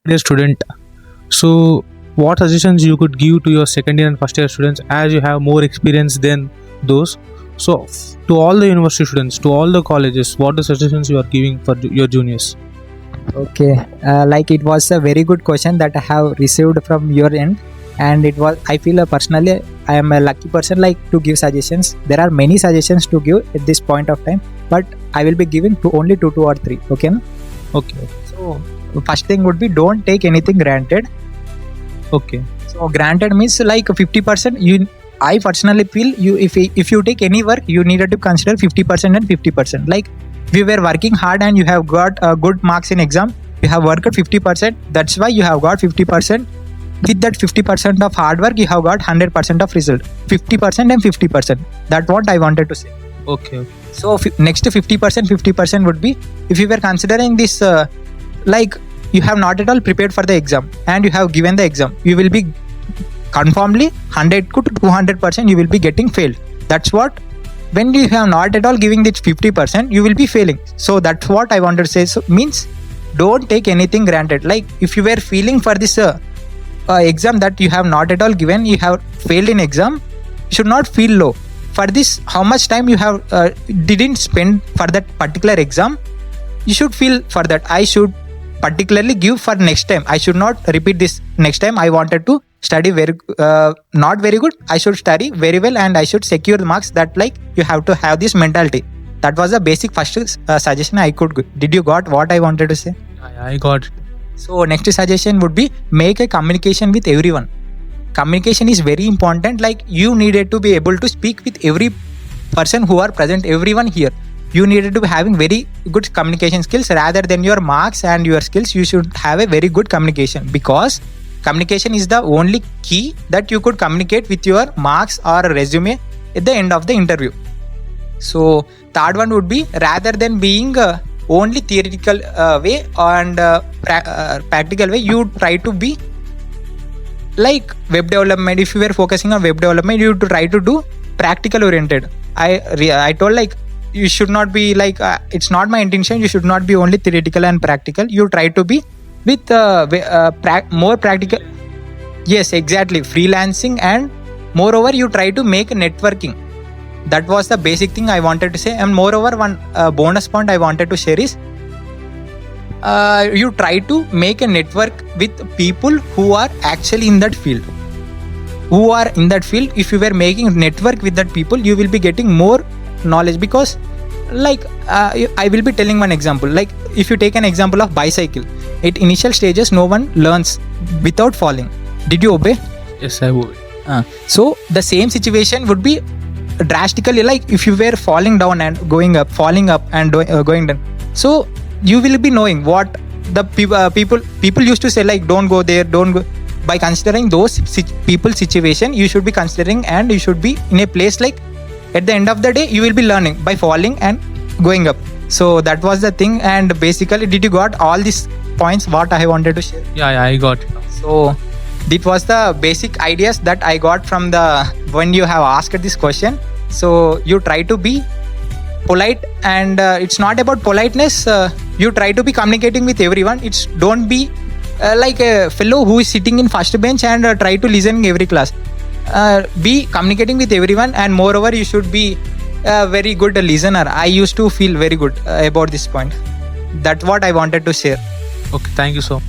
Dear student, so what suggestions you could give to your second year and first year students as you have more experience than those? So, to all the university students, to all the colleges, what the suggestions you are giving for your juniors? Okay, like it was a very good question that I have received from your end, and it was, I feel personally I am a lucky person like to give suggestions. There are many suggestions to give at this point of time, but I will be giving only two or three. Okay, na? Okay, So first thing would be, don't take anything granted. okay, So granted means like 50%. I personally feel if you take any work, you needed to consider 50% and 50%. Like we were working hard and you have got good marks in exam. You have worked 50%. That's why you have got 50%. With that 50% of hard work, you have got 100% of result. 50% and 50%. That's what I wanted to say. okay, So next 50% would be, if you were considering this like you have not at all prepared for the exam and you have given the exam, you will be confirmly 100 to 200% you will be getting failed. That's what, when you have not at all giving this 50%, you will be failing. So that's what I wanted to say. So means, don't take anything granted. Like if you were feeling for this exam that you have not at all given, you have failed in exam, you should not feel low. For this, how much time you have didn't spend for that particular exam, you should feel for that. I should particularly give for next time. I should not repeat this next time. I wanted to study not very good. I should study very well and I should secure the marks. That like you have to have this mentality. That was the basic first suggestion I could give. Did you got what I wanted to say? I got it. So next suggestion would be, make a communication with everyone. Communication is very important. Like you needed to be able to speak with every person who are present, everyone here. You needed to be having very good communication skills rather than your marks and your skills. You should have a very good communication, because communication is the only key that you could communicate with your marks or resume at the end of the interview. So third one would be, rather than being only theoretical way and practical way, you try to be like web development. If you were focusing on web development, you to try to do practical oriented. I told like, you should not be like it's not my intention, you should not be only theoretical and practical. You try to be with more practical. Yes, exactly, freelancing, and moreover you try to make networking. That was the basic thing I wanted to say. And moreover, one bonus point I wanted to share is, you try to make a network with people who are actually in that field. If you were making a network with that people, you will be getting more knowledge. Because like I will be telling one example. Like if you take an example of bicycle, at initial stages no one learns without falling. Did you obey? Yes, I would. So the same situation would be drastically, like if you were falling down and going up, falling up and going down. So you will be knowing what the people used to say, like don't go there, don't go. By considering those people's situation, you should be considering, and you should be in a place like, at the end of the day you will be learning by falling and going up. So that was the thing. And basically, did you got all these points what I wanted to share? Yeah, I got it. So this was the basic ideas that I got from the when you have asked this question. So you try to be polite, and it's not about politeness. You try to be communicating with everyone. It's don't be like a fellow who is sitting in first bench and try to listen in every class. Be communicating with everyone, and moreover you should be a very good listener. I used to feel very good about this point. That's what I wanted to share. Okay, thank you so much.